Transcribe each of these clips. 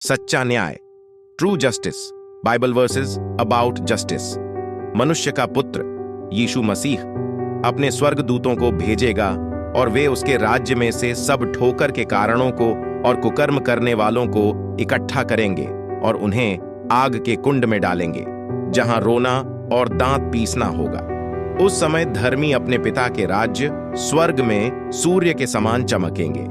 सच्चा न्याय, true justice, Bible versus about justice. मनुष्य का पुत्र यीशु मसीह अपने स्वर्गदूतों को भेजेगा और वे उसके राज्य में से सब ठोकर के कारणों को और कुकर्म करने वालों को इकट्ठा करेंगे और उन्हें आग के कुंड में डालेंगे, जहां रोना और दांत पीसना होगा। उस समय धर्मी अपने पिता के राज्य स्वर्ग में सूर्य के समान चमकेंगे।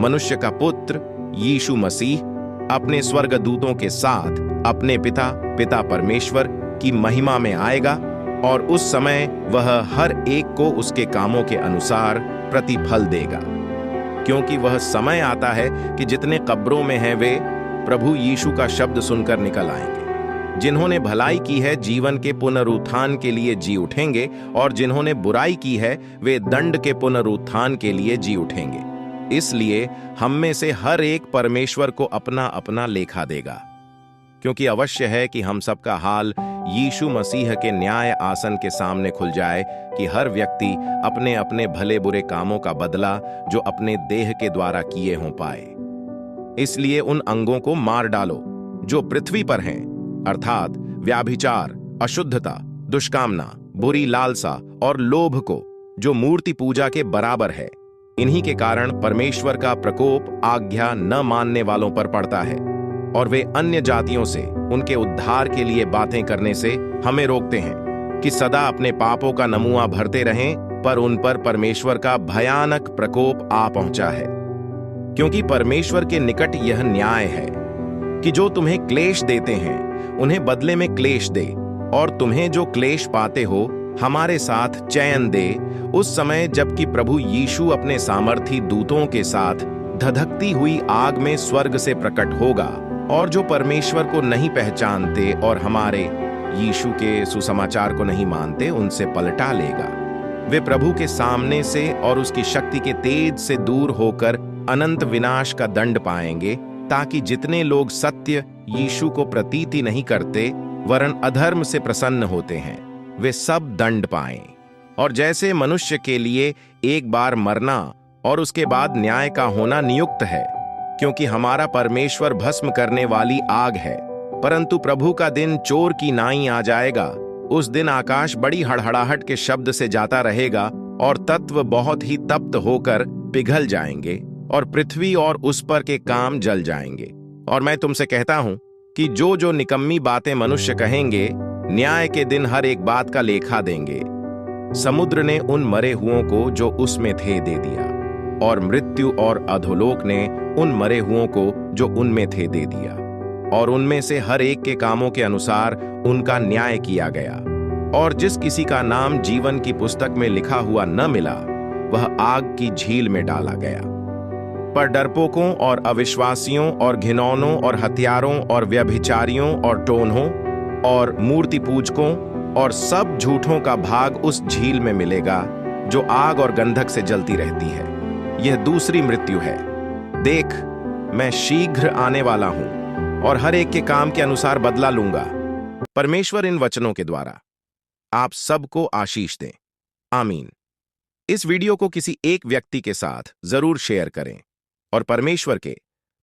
मनुष्य का पुत्र यीशु मसीह अपने स्वर्गदूतों के साथ अपने पिता परमेश्वर की महिमा में आएगा और उस समय वह हर एक को उसके कामों के अनुसार प्रतिफल देगा। क्योंकि वह समय आता है कि जितने कब्रों में हैं वे प्रभु यीशु का शब्द सुनकर निकल आएंगे। जिन्होंने भलाई की है जीवन के पुनरुत्थान के लिए जी उठेंगे और जिन्होंने बुराई की है वे दंड के पुनरुत्थान के लिए जी उठेंगे। इसलिए हम में से हर एक परमेश्वर को अपना अपना लेखा देगा, क्योंकि अवश्य है कि हम सबका हाल यीशु मसीह के न्याय आसन के सामने खुल जाए कि हर व्यक्ति अपने अपने भले बुरे कामों का बदला जो अपने देह के द्वारा किए हों पाए। इसलिए उन अंगों को मार डालो जो पृथ्वी पर हैं, अर्थात व्याभिचार, अशुद्धता, दुष्कामना, बुरी लालसा और लोभ को, जो मूर्ति पूजा के बराबर है। इन्हीं के कारण परमेश्वर का प्रकोप आज्ञा न मानने वालों पर पड़ता है और वे अन्य जातियों से उनके उद्धार के लिए बातें करने से हमें रोकते हैं कि सदा अपने पापों का नमुआ भरते रहें, पर उन पर परमेश्वर का भयानक प्रकोप आ पहुंचा है। क्योंकि परमेश्वर के निकट यह न्याय है कि जो तुम्हें क्लेश देते हैं उन्हें बदले में क्लेश दे, और तुम्हें जो क्लेश पाते हो हमारे साथ चैन दे, उस समय जबकि प्रभु यीशु अपने सामर्थी दूतों के साथ धधकती हुई आग में स्वर्ग से प्रकट होगा और जो परमेश्वर को नहीं पहचानते और हमारे यीशु के सुसमाचार को नहीं मानते उनसे पलटा लेगा। वे प्रभु के सामने से और उसकी शक्ति के तेज से दूर होकर अनंत विनाश का दंड पाएंगे, ताकि जितने लोग सत्य यीशु को प्रतीति नहीं करते वरन अधर्म से प्रसन्न होते हैं वे सब दंड पाएं। और जैसे मनुष्य के लिए एक बार मरना और उसके बाद न्याय का होना नियुक्त है, क्योंकि हमारा परमेश्वर भस्म करने वाली आग है, परंतु प्रभु का दिन चोर की नाई आ जाएगा। उस दिन आकाश बड़ी हड़हड़ाहट के शब्द से जाता रहेगा और तत्व बहुत ही तप्त होकर पिघल जाएंगे और पृथ्वी और उस पर के काम जल जाएंगे। और मैं तुमसे कहता हूं कि जो निकम्मी बातें मनुष्य कहेंगे न्याय के दिन हर एक बात का लेखा देंगे। समुद्र ने उन मरे हुओं को जो उसमें थे दे दिया, और मृत्यु और अधोलोक ने उन मरे हुओं को जो उनमें थे दे दिया, और उनमें से हर एक के कामों के अनुसार उनका न्याय किया गया। और जिस किसी का नाम जीवन की पुस्तक में लिखा हुआ न मिला वह आग की झील में डाला गया। पर डरपोकों और अविश्वासियों और घिनौनों और हत्यारों और व्यभिचारियों और टोन्हों और मूर्ति पूजकों और सब झूठों का भाग उस झील में मिलेगा जो आग और गंधक से जलती रहती है। यह दूसरी मृत्यु है। देख, मैं शीघ्र आने वाला हूं और हर एक के काम के अनुसार बदला लूंगा। परमेश्वर इन वचनों के द्वारा आप सबको आशीष दें। आमीन। इस वीडियो को किसी एक व्यक्ति के साथ जरूर शेयर करें और परमेश्वर के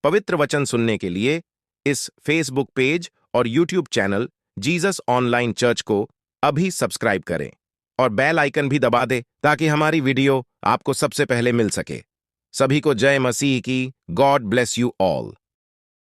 पवित्र वचन सुनने के लिए इस फेसबुक पेज और YouTube channel Jesus online church को अभी सब्सक्राइब करें और बेल आइकन भी दबा दें ताकि हमारी वीडियो आपको सबसे पहले मिल सके। सभी को जय मसीह की। God bless you all.